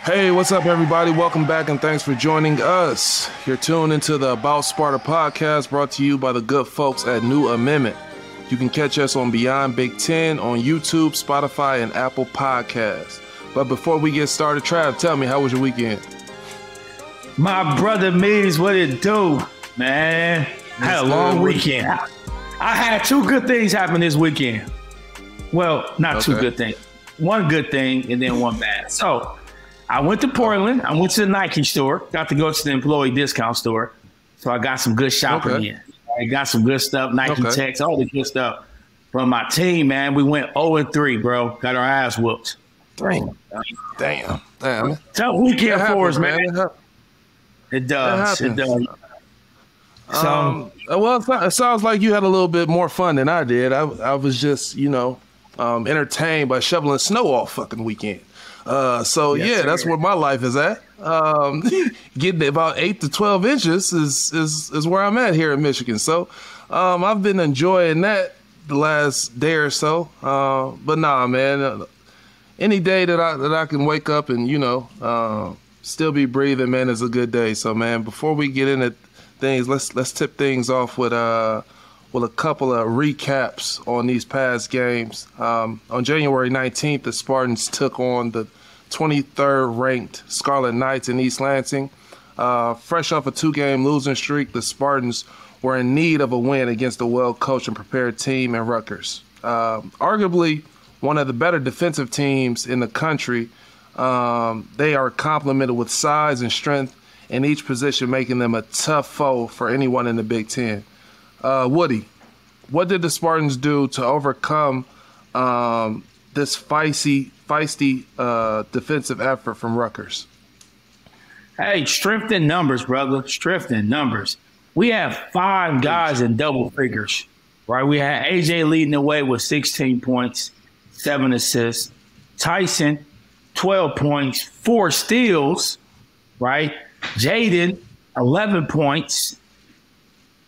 Hey, what's up, everybody? Welcome back, and thanks for joining us. You're tuned into the About Sparta podcast, brought to you by the good folks at New Amendment. You can catch us on Beyond Big Ten on YouTube, Spotify, and Apple Podcasts. But before we get started, Trav, tell me, how was your weekend? My brother Mees, what it do, man? I had a long weekend. I had two good things happen this weekend. Well, not two good things. One good thing and then one bad. So I went to Portland. I went to the Nike store. Got to go to the employee discount store. So I got some good shopping in. I got some good stuff, Nike Techs, all the good stuff from my team, man. We went 0-3, bro. Got our ass whooped. Damn. Tough weekend for us, man. It does. It does. Well, it sounds like you had a little bit more fun than I did. I was just, entertained by shoveling snow all fucking weekend. That's where my life is at. Getting about 8 to 12 inches is where I'm at here in Michigan. So I've been enjoying that the last day or so. But nah, man, any day that I can wake up and, still be breathing, man, is a good day. So, man, before we get into things, let's tip things off with a couple of recaps on these past games. On January 19th, the Spartans took on the 23rd ranked Scarlet Knights in East Lansing. Fresh off a 2-game losing streak, the Spartans were in need of a win against a well-coached and prepared team in Rutgers. Arguably one of the better defensive teams in the country. They are complemented with size and strength in each position, making them a tough foe for anyone in the Big Ten. Woody, what did the Spartans do to overcome this feisty defensive effort from Rutgers? Hey, strength in numbers, brother. Strength in numbers. We have 5 guys in double figures, right? We had AJ leading the way with 16 points, 7 assists. Tyson, 12 points, 4 steals, right? Jaden, 11 points.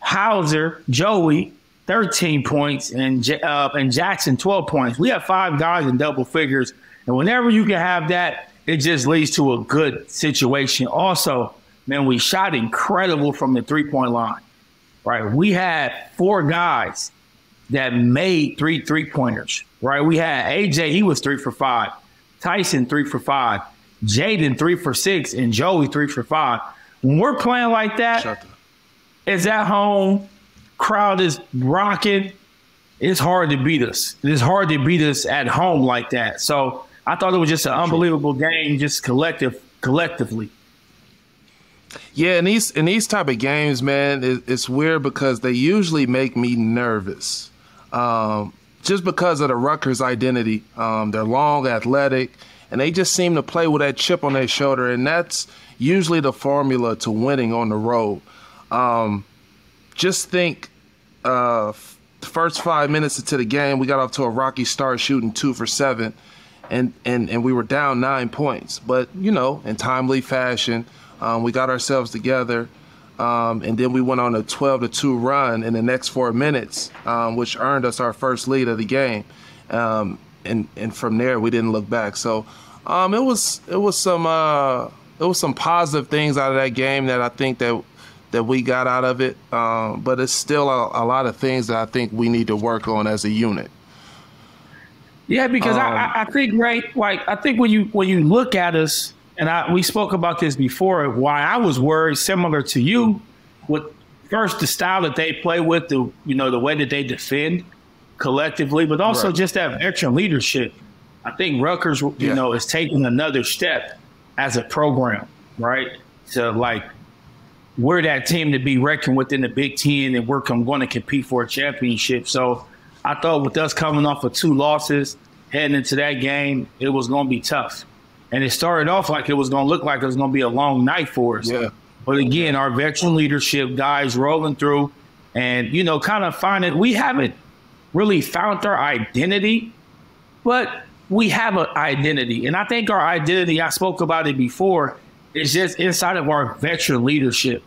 Hauser, Joey, 13 points, and Jackson, 12 points. We have 5 guys in double figures, and whenever you can have that, it just leads to a good situation. Also, man, we shot incredible from the three-point line, right? We had 4 guys that made 3 three-pointers, right? We had AJ, he was 3 for 5. Tyson, 3 for 5. Jaden, 3 for 6, and Joey, 3 for 5. When we're playing like that, it's at home, crowd is rocking. It's hard to beat us. It's hard to beat us at home like that. So I thought it was just an unbelievable game, just collectively. Yeah, in these type of games, man, it's weird because they usually make me nervous. Just because of the Rutgers identity. They're long, athletic, and they just seem to play with that chip on their shoulder, and that's usually the formula to winning on the road. Just think the first 5 minutes into the game, we got off to a rocky start shooting 2 for 7, and we were down 9 points. But, in timely fashion, we got ourselves together, and then we went on a 12-2 run in the next 4 minutes, which earned us our first lead of the game. And from there, we didn't look back. So it was some positive things out of that game that I think that we got out of it. But it's still a lot of things that I think we need to work on as a unit. Yeah, because I think, right, like I think when you look at us, and we spoke about this before, why I was worried, similar to you, with first the style that they play with, the way that they defend collectively, but also just that veteran leadership. I think Rutgers, is taking another step as a program, right? So, like, we're that team to be reckoned with in the Big Ten, and we're going to compete for a championship. So I thought with us coming off of 2 losses, heading into that game, it was going to be tough. And it started off like it was going to look like it was going to be a long night for us. Yeah. But again, our veteran leadership guys rolling through and, kind of finding, we haven't really found our identity, but we have an identity. And I think our identity, I spoke about it before, is just inside of our veteran leadership,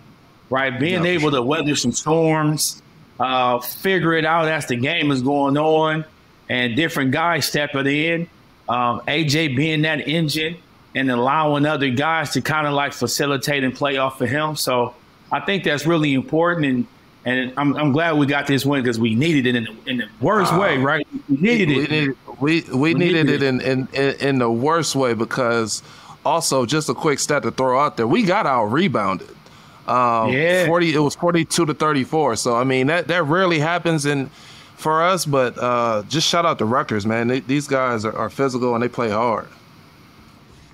right? Being able to weather some storms, figure it out as the game is going on, and different guys stepping in. AJ being that engine and allowing other guys to kind of like facilitate and play off of him. So I think that's really important. And I'm glad we got this win because we needed it in the worst way, right? We needed it. We needed it in the worst way because also just a quick stat to throw out there, we got out rebounded. 40. It was 42-34. So I mean that rarely happens for us, but just shout out to Rutgers, man. These guys are physical and they play hard.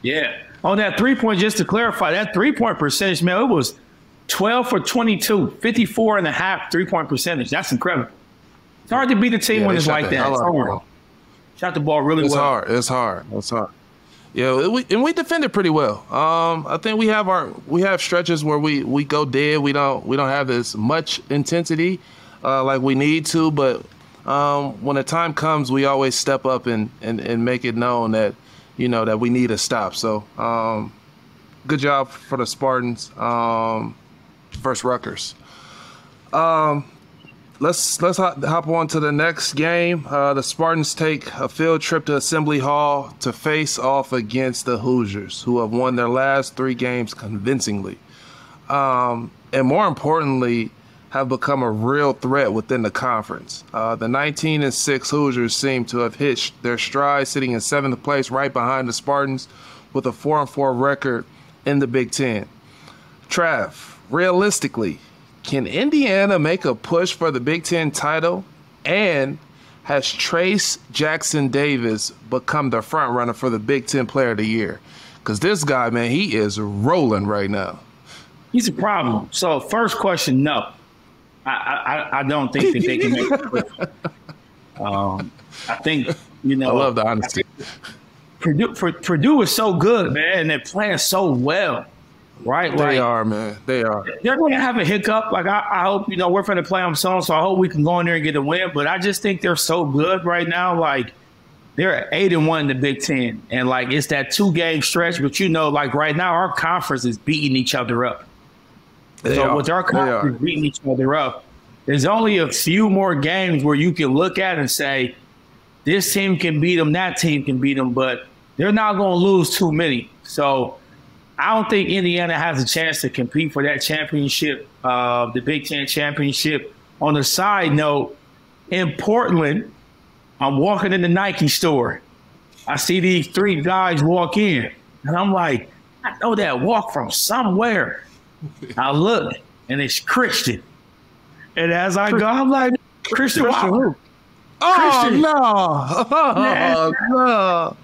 Yeah. On that 3-point, just to clarify, that 3-point percentage, man, it was 12 for 22, 54.5 3-point percentage. That's incredible. It's hard to beat the team when it's like that. It's hard. Shot the ball really well. It's hard. Yeah, we defended pretty well. I think we have stretches where we go dead. We don't have as much intensity like we need to, but when the time comes, we always step up and make it known that that we need a stop. So good job for the Spartans versus Rutgers. Let's hop on to the next game. The Spartans take a field trip to Assembly Hall to face off against the Hoosiers, who have won their last 3 games convincingly. And more importantly, have become a real threat within the conference. The 19-6 Hoosiers seem to have hitched their stride, sitting in 7th place right behind the Spartans with a 4-4 record in the Big Ten. Trav, realistically, can Indiana make a push for the Big Ten title? And has Trace Jackson Davis become the front runner for the Big Ten Player of the Year? Because this guy, man, he is rolling right now. He's a problem. So first question, no. I don't think that they can make it. I think, I love the honesty. Purdue is so good, man, and they're playing so well, right? They are, man. They are. They're going to have a hiccup. Like, I hope, we're going to play them soon, so I hope we can go in there and get a win. But I just think they're so good right now. Like, they're 8-1 in the Big Ten. And, like, it's that 2-game stretch. But, like, right now our conference is beating each other up. With our conference beating each other up, there's only a few more games where you can look at and say, this team can beat them, that team can beat them, but they're not going to lose too many. So I don't think Indiana has a chance to compete for that championship, the Big Ten championship. On the side note, in Portland, I'm walking in the Nike store. I see these 3 guys walk in, and I'm like, I know that walk from somewhere. I look, and it's Christian. And as I go, I'm like, Christian who? Oh, Christian. No. Oh, no.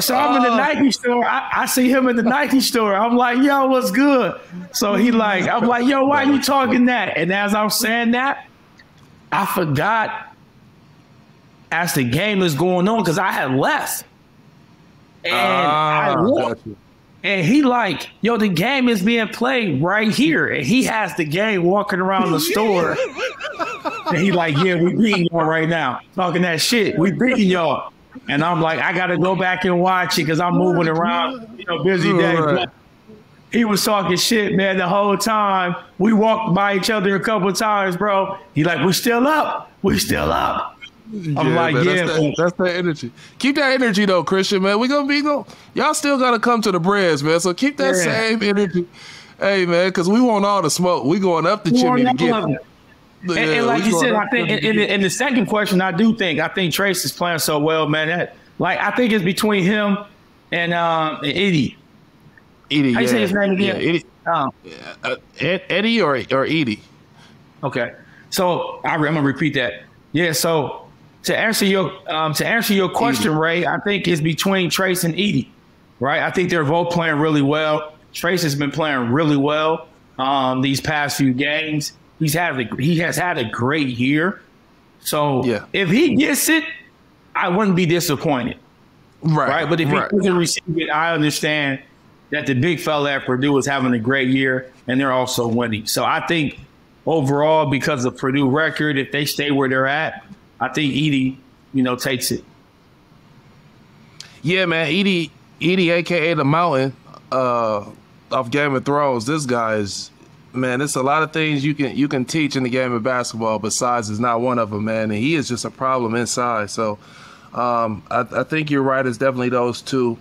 So I'm in the Nike store. I see him in the Nike store. I'm like, yo, what's good? So I'm like, yo, why you talking that? And as I'm saying that, I forgot as the game is going on because I had left. And I looked. And he like, yo, the game is being played right here. And he has the game walking around the store. And he like, yeah, we beating y'all right now. Talking that shit. We beating y'all. And I'm like, I got to go back and watch it because I'm moving around, busy day. Right. He was talking shit, man, the whole time. We walked by each other a couple of times, bro. He like, we still up. We still up. I'm like, man, that's that energy. Keep that energy though, Christian, man. Y'all still gotta come to the Breads, man. So keep that same energy. Hey, man, because we want all the smoke. We going up the chimney to get it. And like you said, I think in the second question, I think Trace is playing so well, man. I think it's between him and Edie. Edie, how you say his name again? Yeah, Edie. Eddie or Edie? Okay, so I'm gonna repeat that. Yeah, so to answer your question, Edie. Ray, I think it's between Trace and Edie, right? I think they're both playing really well. Trace has been playing really well these past few games. He has had a great year. So if he gets it, I wouldn't be disappointed. Right. But if he doesn't receive it, I understand that the big fella at Purdue is having a great year and they're also winning. So I think overall, because of Purdue record, if they stay where they're at, I think Edie, takes it. Yeah, man. Edie, a.k.a. the Mountain of Game of Thrones. This guy is, man, it's a lot of things you can teach in the game of basketball, but size is not one of them, man. And he is just a problem inside. So I think you're right. It's definitely those two.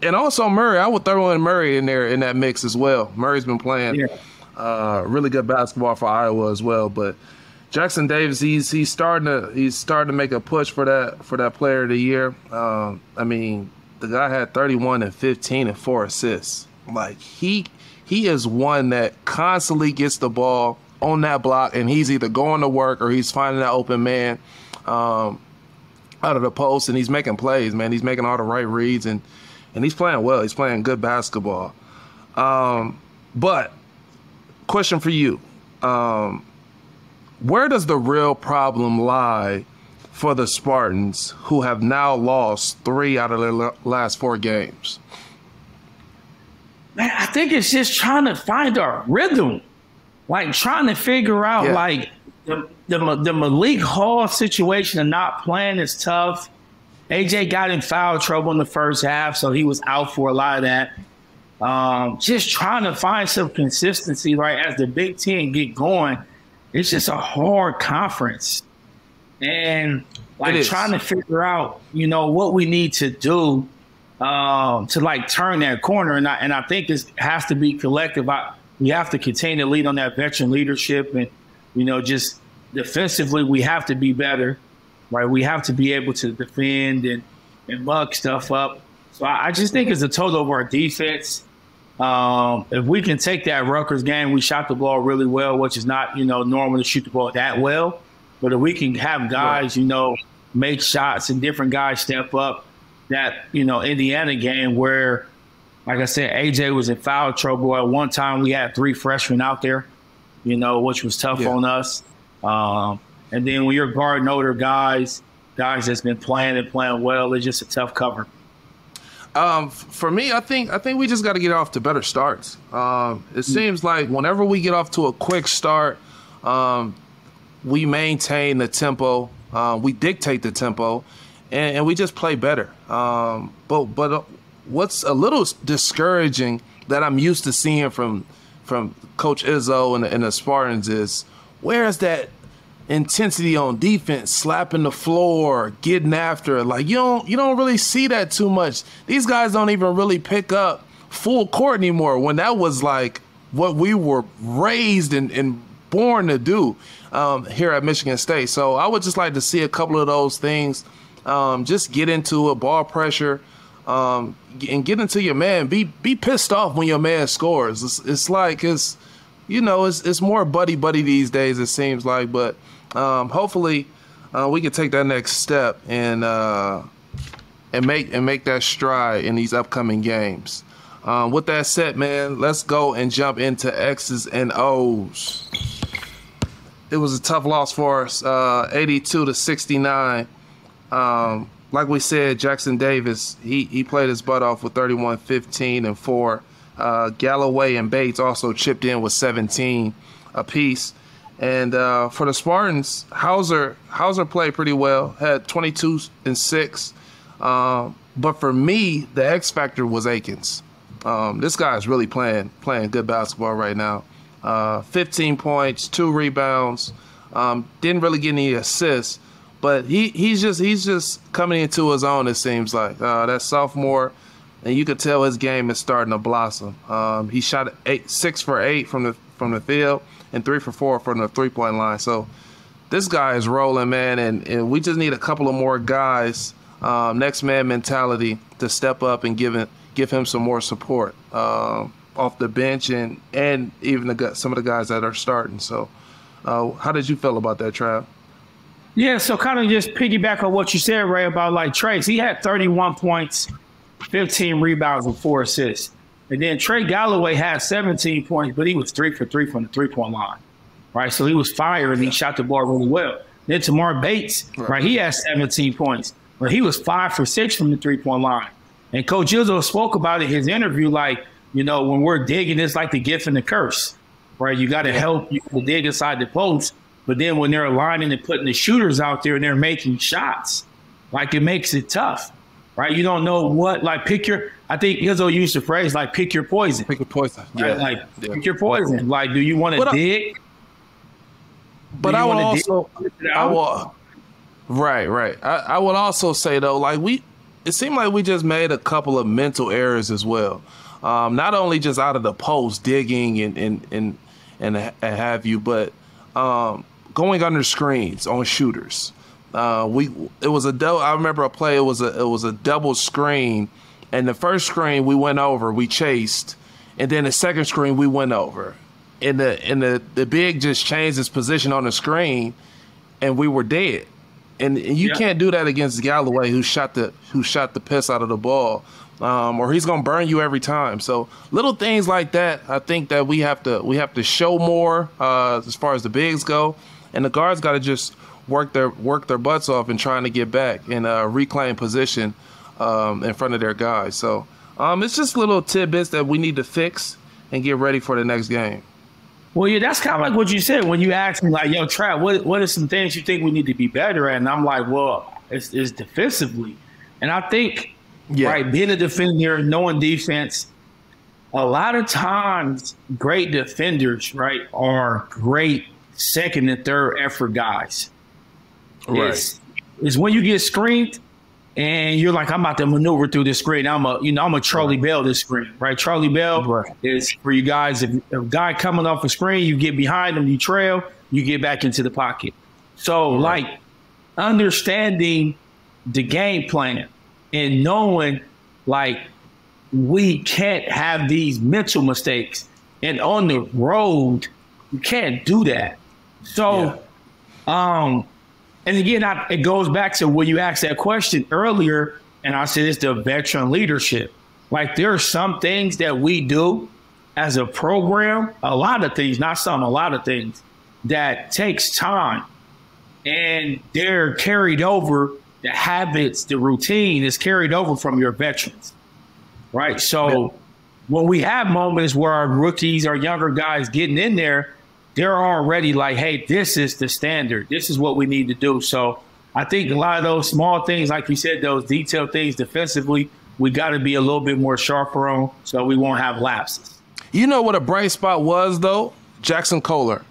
And also Murray, I would throw in Murray in there in that mix as well. Murray's been playing really good basketball for Iowa as well. But Jackson Davis, he's starting to make a push for that player of the year. I mean, the guy had 31 and 15 and 4 assists. Like he is one that constantly gets the ball on that block, and he's either going to work or he's finding that open man out of the post, and he's making plays, man. He's making all the right reads, and he's playing well. He's playing good basketball. But question for you, where does the real problem lie for the Spartans, who have now lost 3 out of their last 4 games? Man, I think it's just trying to find our rhythm, like trying to figure out like the Malik Hall situation of not playing is tough. AJ got in foul trouble in the first half, so he was out for a lot of that. Just trying to find some consistency, right? As the Big Ten get going, it's just a hard conference. And like trying to figure out, what we need to do to like turn that corner. And I think it has to be collective. We have to continue to lead on that veteran leadership, and, just defensively, we have to be better, right? We have to be able to defend and mug stuff up. So I just think it's a total of our defense. If we can take that Rutgers game, we shot the ball really well, which is not, normal to shoot the ball that well. But if we can have guys, make shots and different guys step up, that, Indiana game where, like I said, AJ was in foul trouble. At one time, we had 3 freshmen out there, which was tough on us. And then when you're guarding older guys that's been playing well, it's just a tough cover. For me, I think we just got to get off to better starts. It seems like whenever we get off to a quick start, we maintain the tempo, we dictate the tempo, and we just play better. But what's a little discouraging that I'm used to seeing from Coach Izzo and the Spartans is, where's that intensity on defense, slapping the floor, getting after it? Like you don't really see that too much. These guys don't even really pick up full court anymore, when that was like what we were raised and born to do here at Michigan State. So I would just like to see a couple of those things. Just get into it, ball pressure, and get into your man. Be pissed off when your man scores. It's more buddy these days, it seems like. But hopefully we can take that next step and make that stride in these upcoming games. With that said, man, let's go and jump into X's and O's. It was a tough loss for us, 82-69. Like we said, Jackson Davis, he played his butt off with 31, 15, and 4. Galloway and Bates also chipped in with 17 apiece. And for the Spartans, Hauser played pretty well, had 22 and 6. But for me, the X factor was Akins. This guy is really playing good basketball right now. 15 points, 2 rebounds. Didn't really get any assists, but he's just coming into his own, it seems like. That sophomore, and you could tell his game is starting to blossom. He shot 6 for 8 from the field and 3 for 4 from the 3-point line. So this guy is rolling, man, and we just need a couple of more guys, next man mentality, to step up and give him some more support off the bench and even some of the guys that are starting. So how did you feel about that, Trav? Yeah, so kind of just piggyback on what you said, Ray, about like Trace. He had 31 points, 15 rebounds, and 4 assists. And then Trey Galloway had 17 points, but he was 3 for 3 from the 3-point line, right? So he was fired and he shot the ball really well. Then Tamar Bates, right, he had 17 points, but he was 5 for 6 from the 3-point line. And Coach Izzo spoke about it in his interview, like, when we're digging, it's like the gift and the curse, right? You got to help you dig inside the post, but then when they're aligning and putting the shooters out there and they're making shots, like, it makes it tough, right? You don't know what, like, I think Izzo used the phrase, like, pick your poison. Pick your poison. Right? Yeah. Like, pick your poison. Like, do you want to dig? But I will also, right. I would also say, though, like, it seemed like we just made a couple of mental errors as well. Not only just out of the post digging and have you, but going under screens on shooters. I remember a play. It was a double screen, and the first screen we went over, we chased, and then the second screen we went over, and the big just changed his position on the screen, and we were dead. And you can't do that against Galloway, who shot the piss out of the ball, or he's gonna burn you every time. So little things like that, I think that we have to show more as far as the bigs go, and the guards got to just work their butts off and trying to get back and reclaim position in front of their guys. So it's just little tidbits that we need to fix and get ready for the next game. Well, yeah, that's kind of like what you said when you asked me, like, yo, Trap, what are some things you think we need to be better at? And I'm like, well, it's defensively. And I think, right, being a defender, knowing defense, a lot of times great defenders, right, are great second and third effort guys. Right. It's when you get screened and you're like, I'm about to maneuver through this screen. I'm a Charlie Bell this screen, right? Charlie Bell is for you guys. If a guy coming off a screen, you get behind him, you trail, you get back into the pocket. So like understanding the game plan and knowing like we can't have these mental mistakes, and on the road, you can't do that. So, and again, it goes back to when you asked that question earlier, and I said it's the veteran leadership. Like there are some things that we do as a program, a lot of things, not some, a lot of things that takes time, and they're carried over. The habits, the routine is carried over from your veterans, right? So when we have moments where our rookies, our younger guys getting in there, they're already like, hey, this is the standard. This is what we need to do. So I think a lot of those small things, like you said, those detailed things defensively, we got to be a little bit more sharper on so we won't have lapses. You know what a bright spot was, though? Jackson Kohler.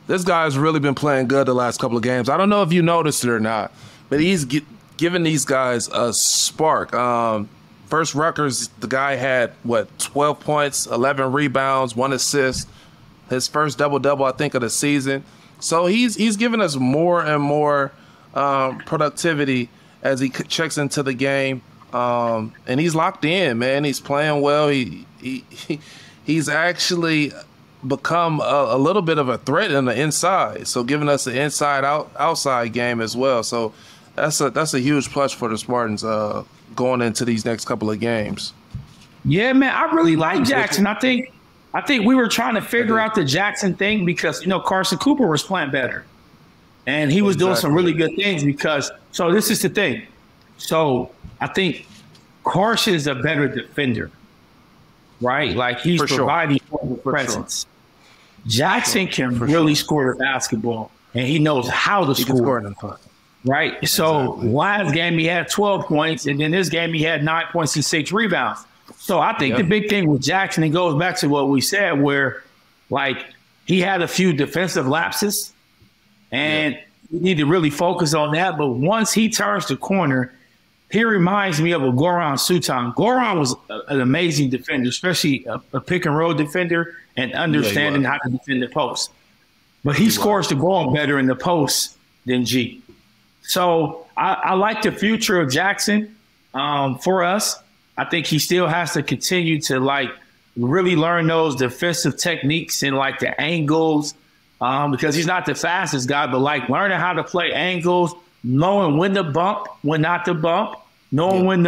This guy's really been playing good the last couple of games. I don't know if you noticed it or not, but he's giving these guys a spark. First Rutgers, the guy had, 12 points, 11 rebounds, 1 assist. His first double-double, I think, of the season. So he's giving us more and more productivity as he checks into the game. And he's locked in, man. He's playing well. He's actually become a little bit of a threat in the inside. So giving us an inside-outside game as well. So that's a huge plus for the Spartans going into these next couple of games. Yeah, man, I really like Jackson. I think we were trying to figure out the Jackson thing because, Carson Cooper was playing better. And he was doing some really good things so this is the thing. So I think Carson is a better defender, right? Like he's providing presence. Jackson can really score the basketball, and he knows how to score. Right? So last game he had 12 points, and then this game he had 9 points and 6 rebounds. So I think the big thing with Jackson, it goes back to what we said, where like he had a few defensive lapses, and we need to really focus on that. But once he turns the corner, he reminds me of a Goran Sutan. Goran was an amazing defender, especially a pick and roll defender and understanding how to defend the post. But he scores the ball better in the post than G. So I like the future of Jackson for us. I think he still has to continue to like really learn those defensive techniques and like the angles because he's not the fastest guy, but like learning how to play angles, knowing when to bump, when not to bump, knowing when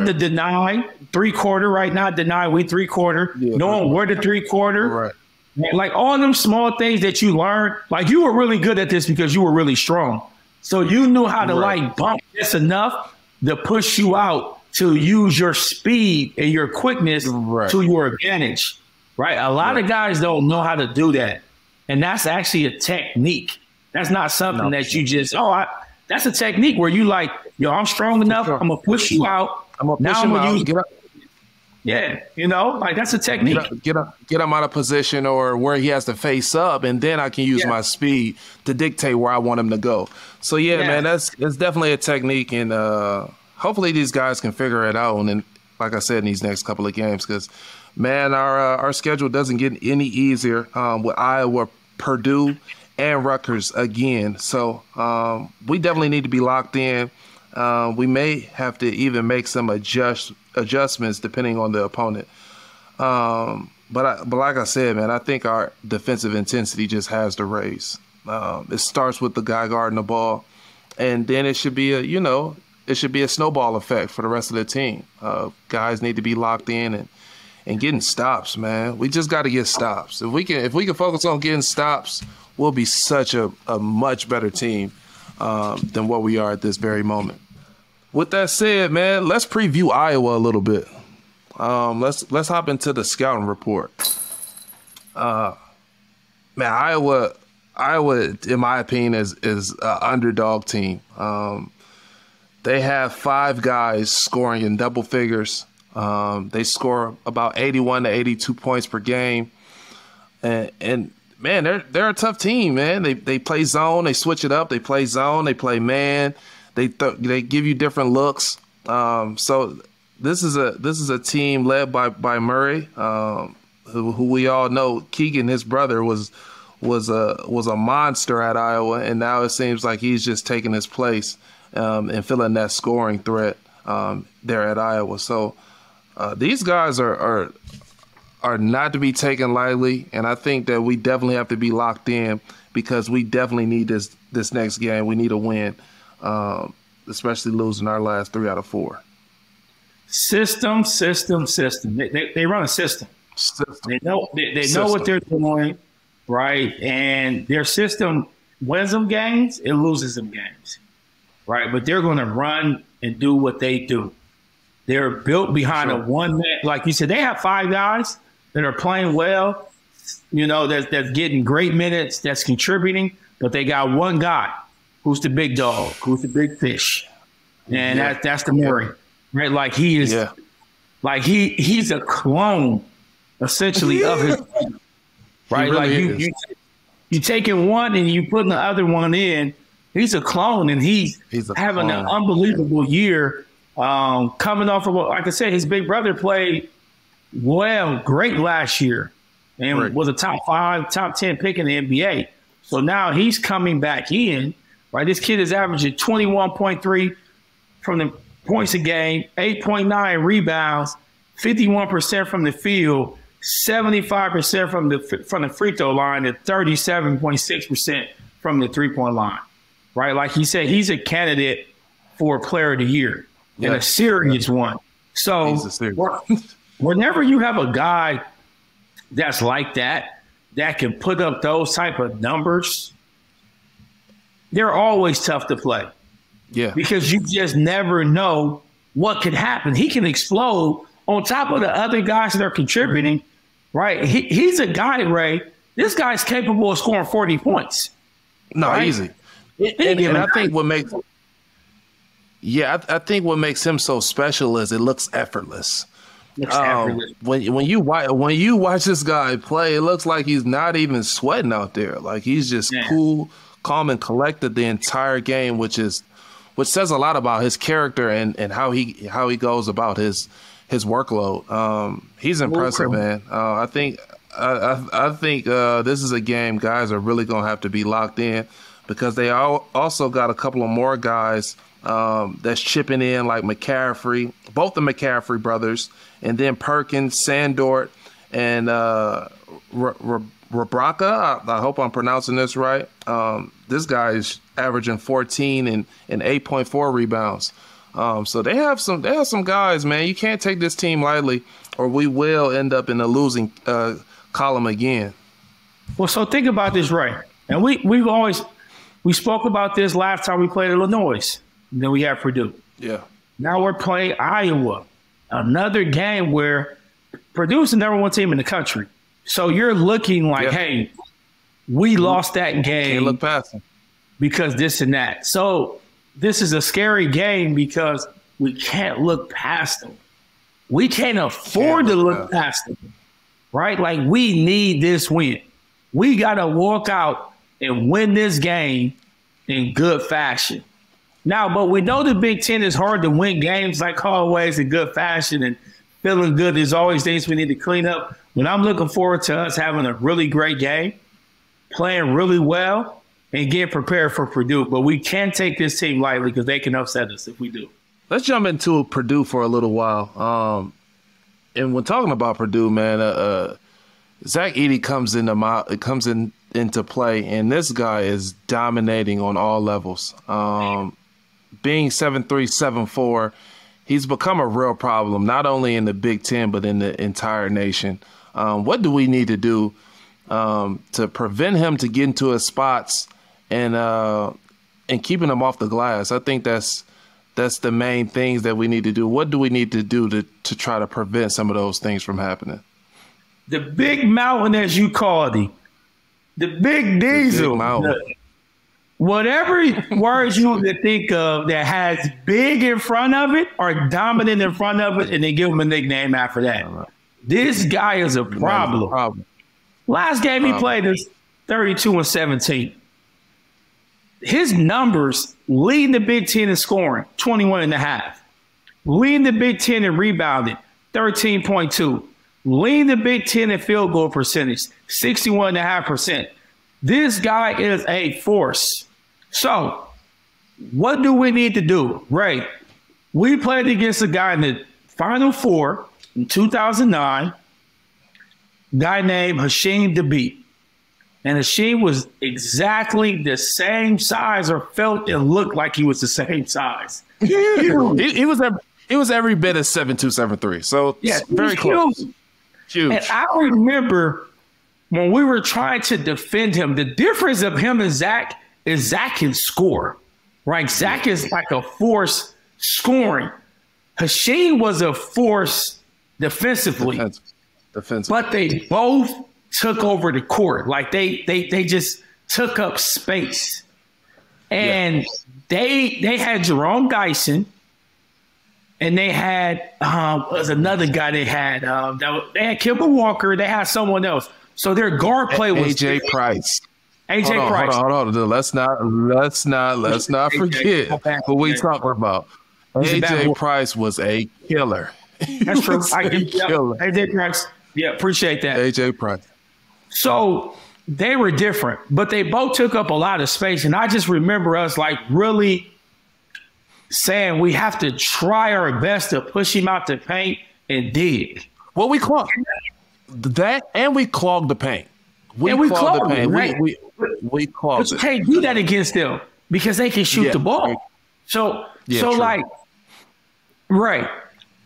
to deny 3/4 right now, deny we 3/4, knowing where to 3/4. Right. Like all them small things that you learn, like you were really good at this because you were really strong. So you knew how to like bump just enough to push you out to use your speed and your quickness to your advantage, right? A lot of guys don't know how to do that. And that's actually a technique. That's not something that you just, that's a technique where you like, yo, I'm strong enough. I'm going to push you out. I'm going to push him out. Get up. Yeah, like that's a technique. Get him out of position or where he has to face up, and then I can use my speed to dictate where I want him to go. So, man, it's definitely a technique, and hopefully these guys can figure it out. And then, like I said, in these next couple of games, because man, our schedule doesn't get any easier with Iowa, Purdue, and Rutgers again. So we definitely need to be locked in. We may have to even make some adjustments depending on the opponent. But like I said, man, I think our defensive intensity just has to raise. It starts with the guy guarding the ball, and then it should be a snowball effect for the rest of the team. Guys need to be locked in and getting stops, man. We just got to get stops. If we can focus on getting stops, we'll be such a much better team than what we are at this very moment. With that said, man, let's preview Iowa a little bit. Let's hop into the scouting report. Man, Iowa, in my opinion, is an underdog team. They have 5 guys scoring in double figures. They score about 81 to 82 points per game, and man, they're a tough team, man. They play zone, they switch it up. They play zone, they play man. They give you different looks. So this is a team led by Murray, who we all know. Keegan, his brother, was a monster at Iowa, and now it seems like he's just taking his place and filling that scoring threat there at Iowa. So these guys are not to be taken lightly, and I think that we definitely have to be locked in because we definitely need this next game. We need a win, especially losing our last 3 out of 4. System. They run a system. They know what they're doing, right? And their system wins them games, it loses them games, right? But they're going to run and do what they do. They're built behind a one-man. Like you said, they have 5 guys that are playing well, that's getting great minutes, that's contributing, but they got one guy who's the big dog, who's the big fish. And that's the Murray, right? Like he is, like he's a clone, essentially, of his team, right? Really, like you taking one and you putting the other one in. He's a clone, and he's having an unbelievable year. Coming off of, like I said, his big brother played great last year, and was a top 5, top 10 pick in the NBA. So now he's coming back in, right? This kid is averaging 21.3 from the points a game, 8.9 rebounds, 51% from the field, 75% from the free throw line, and 37.6% from the 3-point line, right? Like he said, he's a candidate for Player of the Year, and a serious one. So whenever you have a guy that's like that can put up those type of numbers, they're always tough to play. Yeah. Because you just never know what could happen. He can explode on top of the other guys that are contributing, right? He's a guy, Ray. This guy's capable of scoring 40 points. No, right? Easy. And I think what makes I think what makes him so special is it looks effortless. When you watch this guy play, it looks like he's not even sweating out there. Like he's just cool, calm, and collected the entire game, which says a lot about his character and how he goes about his workload. He's impressive, man. I think this is a game guys are really gonna have to be locked in because they also got a couple of more guys that's chipping in, like McCaffrey, both the McCaffrey brothers, and then Perkins, Sandort, and Rabraka. I hope I'm pronouncing this right. This guy is averaging 14 and 8.4 rebounds. So they have some guys, man. You can't take this team lightly, or we will end up in the losing column again. Well, so think about this, Ray. And we spoke about this last time we played Illinois. And then we have Purdue. Yeah. Now we're playing Iowa, another game where Purdue's the #1 team in the country. So you're looking like, hey, we lost that game. Can't look past them. Because this and that. So this is a scary game because we can't look past them. We can't afford to look past them, right? Like we need this win. We got to walk out and win this game in good fashion. Now, but we know the Big Ten is hard to win games like always in good fashion and feeling good. There's always things we need to clean up. But I'm looking forward to us having a really great game, playing really well, and getting prepared for Purdue. But we can't take this team lightly because they can upset us if we do. Let's jump into Purdue for a little while. And when talking about Purdue, man, Zach Edey comes into play, and this guy is dominating on all levels. Being 7'3", 7'4", he's become a real problem, not only in the Big Ten, but in the entire nation. What do we need to do to prevent him to get into his spots and keeping him off the glass? I think that's the main things that we need to do. What do we need to do to try to prevent some of those things from happening? The big mountain, as you called him, the big diesel, whatever words you can think of that has big in front of it or dominant in front of it, and they give him a nickname after that. This guy is a problem. Last game he played is 32-17. His numbers leading the Big Ten in scoring, 21.5. Leading the Big Ten in rebounding, 13.2. Leading the Big Ten in field goal percentage, 61.5%. This guy is a force. So, what do we need to do? Ray, we played against a guy in the Final Four in 2009, a guy named Hasheem Thabeet. And Hasheem was exactly the same size or felt and looked like he was the same size. He was every bit of 7'2", 7'3". So, yeah, very close. Huge. And I remember when we were trying to defend him, the difference of him and Zach is Zach can score, right? Zach is like a force scoring. Hasheem was a force defensively. But they both took over the court. Like they just took up space. And they had Jerome Dyson. And they had was another guy they had. They had Kemba Walker. They had someone else. So their guard play was AJ Price. AJ Price. Hold on. Let's not forget who we talking about. AJ Price was a killer. That's true. AJ Price. Yeah, appreciate that. AJ Price. So they were different, but they both took up a lot of space. And I just remember us like really saying we have to try our best to push him out the paint and dig. Well, we clogged that, and we clogged the paint. We clogged the paint. Right? We clogged it. You can't do that against them because they can shoot the ball. So like, right.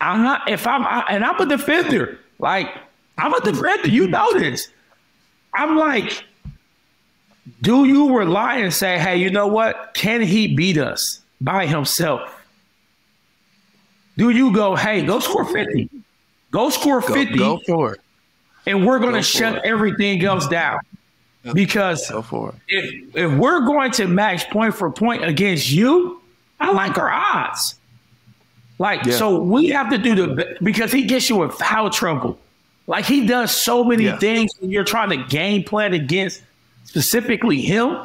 I'm a defender. Like, I'm a defender. You know this. I'm like, do you rely and say, hey, you know what? Can he beat us by himself? Do you go, hey, go score 50. Go score 50. Go for it. And we're going to shut everything else down. Because if we're going to match point for point against you, I like our odds. So we have to do because he gets you in foul trouble. Like he does so many things when you're trying to game plan against specifically him.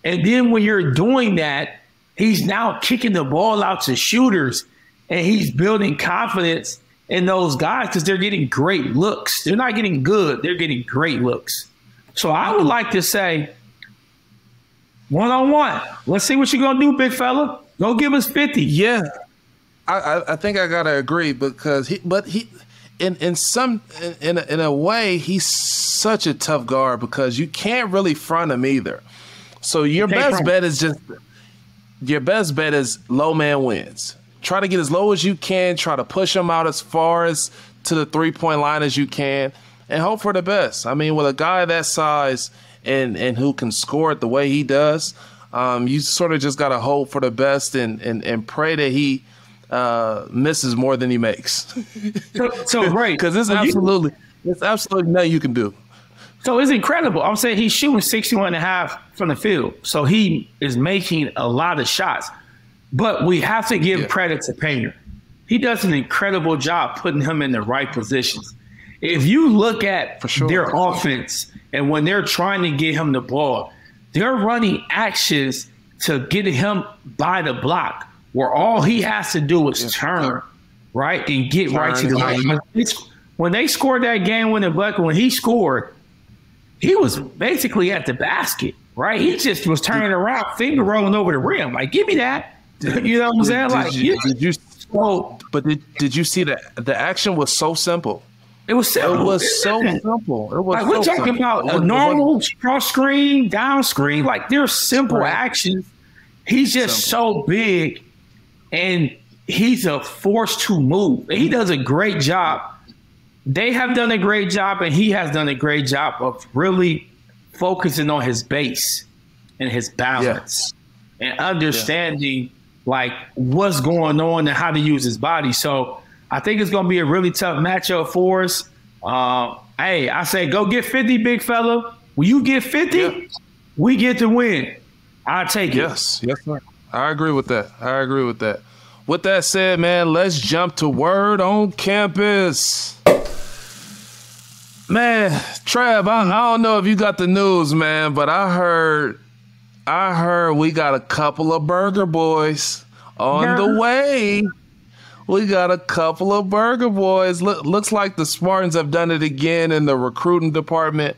And then when you're doing that, he's now kicking the ball out to shooters and he's building confidence in those guys because they're getting great looks. They're not getting good. They're getting great looks. So I would like to say, one-on-one, let's see what you're going to do, big fella. Go give us 50. Yeah. I think I got to agree because in a way, he's such a tough guard because you can't really front him either. So your best bet is low man wins. Try to get as low as you can. Try to push him out as far as to the 3-point line as you can, and hope for the best. I mean, with a guy that size and who can score it the way he does, you sort of just got to hope for the best and pray that he misses more than he makes. So right, because it's absolutely nothing you can do. So it's incredible. I'm saying he's shooting 61.5 from the field. So he is making a lot of shots. But we have to give credit to Painter. He does an incredible job putting him in the right positions. If you look at their offense and when they're trying to get him the ball, they're running actions to get him by the block, where all he has to do is turn, right, and get right to the line. When they scored that game-winning bucket, when he scored, he was basically at the basket, right? He just was turning around, finger rolling over the rim. Like, give me that. You know what I'm saying? Like, did you see that the action was so simple? It was simple. It was so simple. It was like, we're talking about a normal cross screen, down screen. Like, there's simple actions. He's just so big, and he's a force to move. He does a great job. They have done a great job, and he has done a great job of really focusing on his base and his balance and understanding like what's going on and how to use his body. So I think it's going to be a really tough matchup for us. Hey, I say go get 50, big fella. When you get 50, we get to win. I'll take it. Yes, sir. I agree with that. With that said, man, let's jump to Word on Campus. Man, Trav, I don't know if you got the news, man, but I heard we got a couple of Burger Boys on the way. We got a couple of Burger Boys. Looks like the Spartans have done it again in the recruiting department.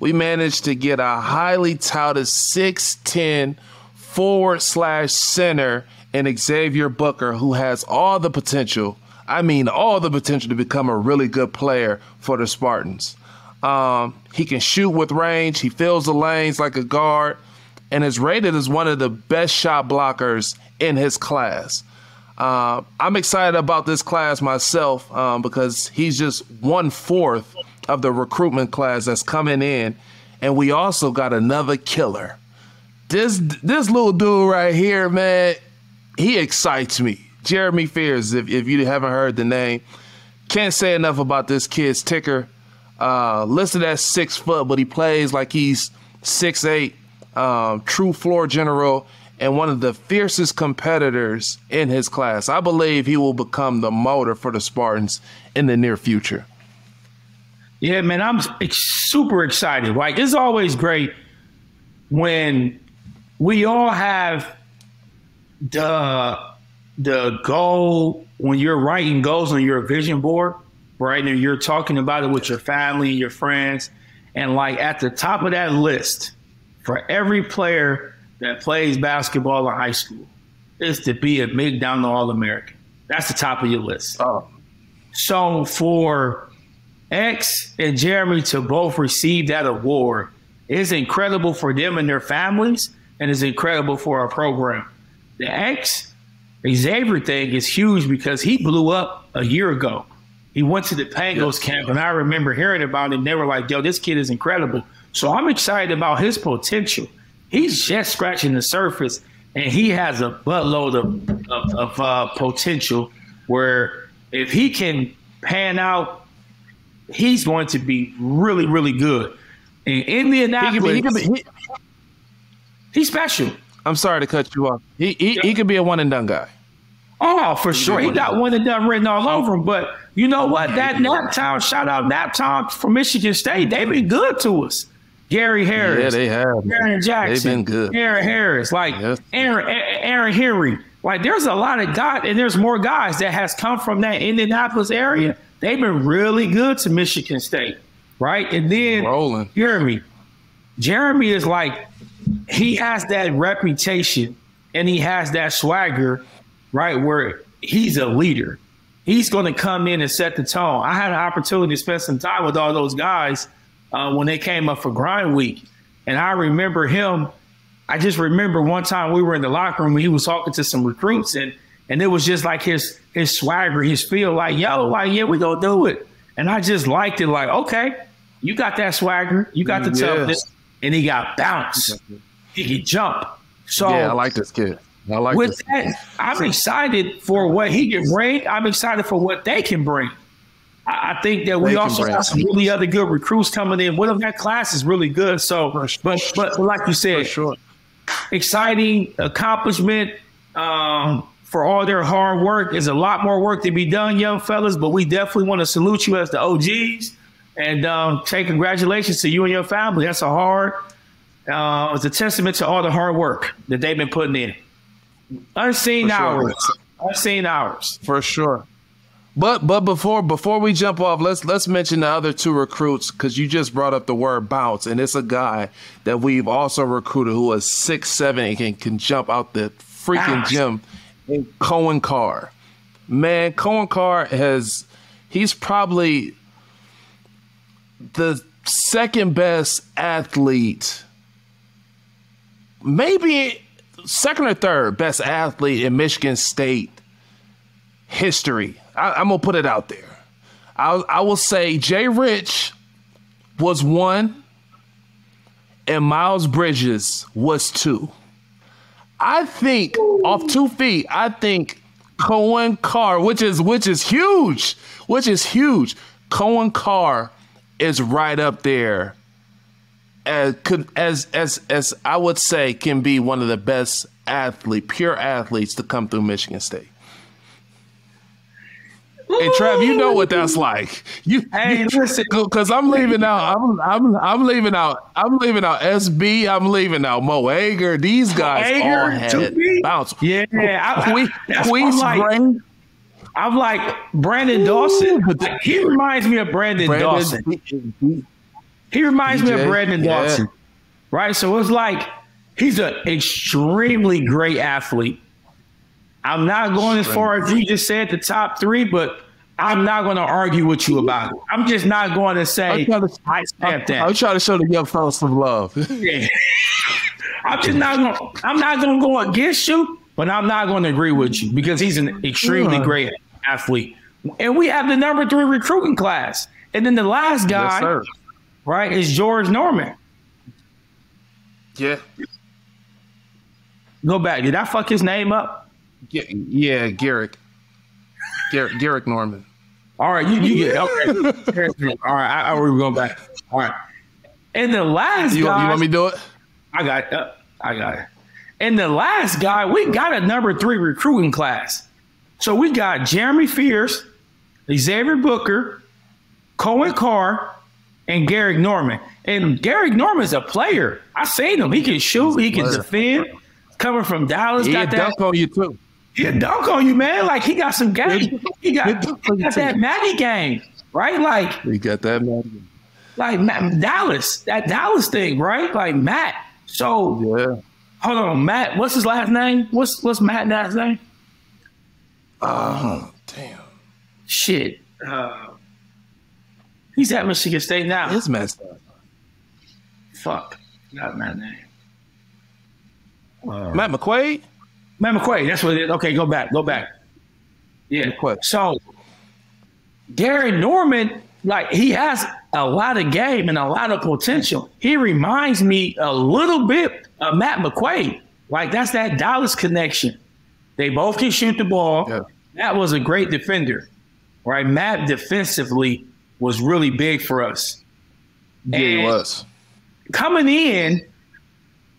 We managed to get a highly touted 6'10" forward/center in Xavier Booker, who has all the potential. I mean, all the potential to become a really good player for the Spartans. He can shoot with range. He fills the lanes like a guard, and is rated as one of the best shot blockers in his class. I'm excited about this class myself because he's just 1/4 of the recruitment class that's coming in, and we also got another killer. This little dude right here, man, he excites me. Jeremy Fears, if you haven't heard the name. Can't say enough about this kid's ticker. Listed at 6 foot, but he plays like he's 6'8", true floor general, and one of the fiercest competitors in his class. I believe he will become the motor for the Spartans in the near future. Yeah, man, I'm super excited. Like, it's always great when we all have the goal, when you're writing goals on your vision board, right? And you're talking about it with your family and your friends. And like at the top of that list for every player that plays basketball in high school is to be a McDonald All-American. That's the top of your list. Oh. So for X and Jeremy to both receive that award is incredible for them and their families, and is incredible for our program. The X Xavier thing is huge because he blew up a year ago. He went to the Pangos camp, and I remember hearing about it, and they were like, yo, this kid is incredible. So I'm excited about his potential. He's just scratching the surface, and he has a buttload of potential where if he can pan out, he's going to be really, really good. In Indianapolis, he's special. I'm sorry to cut you off. He could be a one-and-done guy. Oh, for sure. He got one and done written all over him. But you know what? That Naptown, shout out Naptown from Michigan State. They've been good to us. Gary Harris. Yeah, they have. Aaron Jackson. They've been good. Aaron Harris. Like Aaron Henry. Like there's a lot of guys, and there's more guys that has come from that Indianapolis area. They've been really good to Michigan State. Right? And then rolling. Jeremy is like, he has that reputation and he has that swagger, right, where he's a leader. He's going to come in and set the tone. I had an opportunity to spend some time with all those guys when they came up for grind week. And I remember him. I just remember one time we were in the locker room and he was talking to some recruits, and it was just like his swagger, his feel like, yo, like, yeah, we gonna do it. And I just liked it. Like, okay, you got that swagger, you got the toughness, and he got bounce. He can jump. So yeah, I like this kid. With that, I'm excited for what he can bring. I'm excited for what they can bring. I think that we also have some really other good recruits coming in. What if that class is really good? So, but like you said, exciting accomplishment for all their hard work. There's a lot more work to be done, young fellas, but we definitely want to salute you as the OGs and say congratulations to you and your family. That's a hard It's a testament to all the hard work that they've been putting in. Unseen hours. Unseen hours. For sure. But before we jump off, let's mention the other two recruits, because you just brought up the word bounce, and it's a guy that we've also recruited who is 6'7" and can jump out the freaking gym. Cohen Carr. Man, Cohen Carr he's probably the second best athlete, maybe second or third best athlete in Michigan State history. I'm going to put it out there. I will say Jay Rich was 1 and Miles Bridges was 2. I think off 2 feet, I think Cohen Carr, which is huge. Cohen Carr is right up there as I would say can be one of the best pure athletes to come through Michigan State. Hey Trav, you know what that's like. Listen, because I'm leaving out. I'm leaving out SB. I'm leaving out Mo Ager. These guys all had bounce. Yeah, I'm like Brandon Dawson. He reminds me of Brandon Dawson. He reminds me of Brandon Dawson, right? So it's like he's an extremely great athlete. I'm not going as far as you just said, the top 3, but I'm not going to argue with you about it. I'm just not going to say I stamp that. I'm trying to show the young fellas some love. Yeah. I'm not going to go against you, but I'm not going to agree with you because he's an extremely great athlete. And we have the number 3 recruiting class. And then the last guy, right, is George Norman. Yeah. Go back. Did I fuck his name up? Yeah, Garrick Norman. All right, you get okay. All right, we're going back. All right, and the last guy. You want me to do it? I got it. And the last guy, we got a number 3 recruiting class. So we got Jeremy Fierce, Xavier Booker, Cohen Carr, and Garrick Norman. And Garrick Norman's a player. I seen him. He can shoot. He can defend. Coming from Dallas, got that. Dunk on you too. He dunk on you, man. Like he got some game. He got that Maggie game, right? Like he got that Maggie. Like Dallas, that Dallas thing, right? Like Matt. So yeah. Hold on, Matt. What's his last name? What's Matt's last name? Damn. Shit. He's at Michigan State now. It's messed up. Fuck. Not Matt's name. Matt McQuaid? Matt McQuaid, that's what it is. Okay, go back. Yeah. So, Garrick Norman, like, he has a lot of game and a lot of potential. He reminds me a little bit of Matt McQuaid. Like, that's that Dallas connection. They both can shoot the ball. Yeah. Matt was a great defender, right? Matt defensively was really big for us. Yeah, he was. Coming in,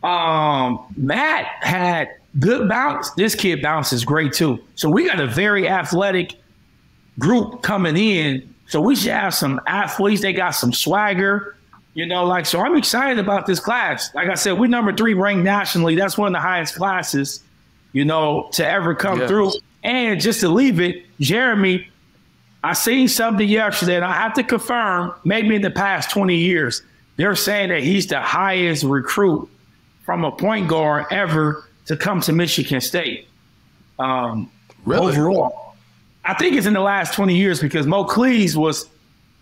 Matt had good bounce. This kid bounces great too. So we got a very athletic group coming in. So we should have some athletes. They got some swagger, so I'm excited about this class. Like I said, we're number 3 ranked nationally. That's one of the highest classes, to ever come through. And just to leave it, Jeremy, I seen something yesterday, and I have to confirm, maybe in the past 20 years, they're saying that he's the highest recruit from a point guard ever to come to Michigan State. Really? Overall. I think it's in the last 20 years because Mo Cleese was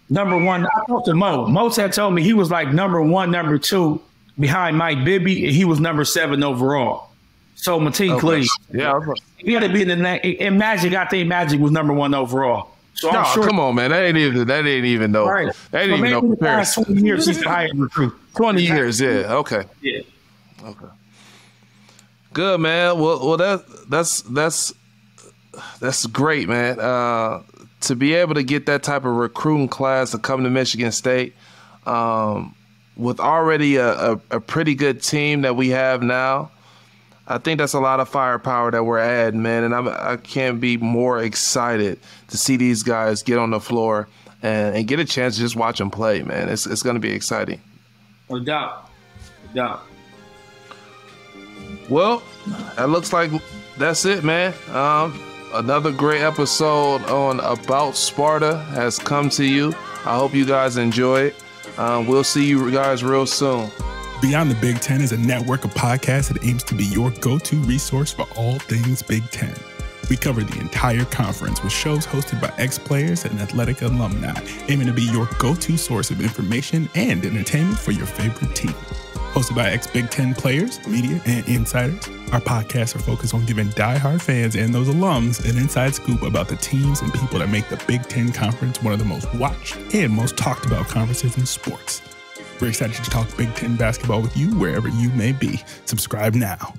number 1. I talked to Mo. Mo had told me he was like number 1, number 2 behind Mike Bibby, and he was number 7 overall. So Mateen Cleese. Yeah. He had to be in the next. In Magic, I think Magic was number 1 overall. So I'm sure. Come on, man. That ain't even know. Right. That ain't even know comparison. 20 years, he's the highest recruit. 20 years, yeah. Okay. Yeah. Okay. Good, man. Well, that's great, man. To be able to get that type of recruiting class to come to Michigan State, with already a pretty good team that we have now, I think that's a lot of firepower that we're adding, man. And I can't be more excited to see these guys get on the floor and get a chance to just watch them play, man. It's going to be exciting. No doubt. No doubt. Well, that looks like that's it, man. Another great episode on About Sparta has come to you. I hope you guys enjoy it. We'll see you guys real soon. Beyond the Big Ten is a network of podcasts that aims to be your go-to resource for all things Big Ten. We cover the entire conference with shows hosted by ex-players and athletic alumni, aiming to be your go-to source of information and entertainment for your favorite team. Hosted by ex-Big Ten players, media, and insiders, our podcasts are focused on giving diehard fans and those alums an inside scoop about the teams and people that make the Big Ten Conference one of the most watched and most talked about conferences in sports. We're excited to talk Big Ten basketball with you wherever you may be. Subscribe now.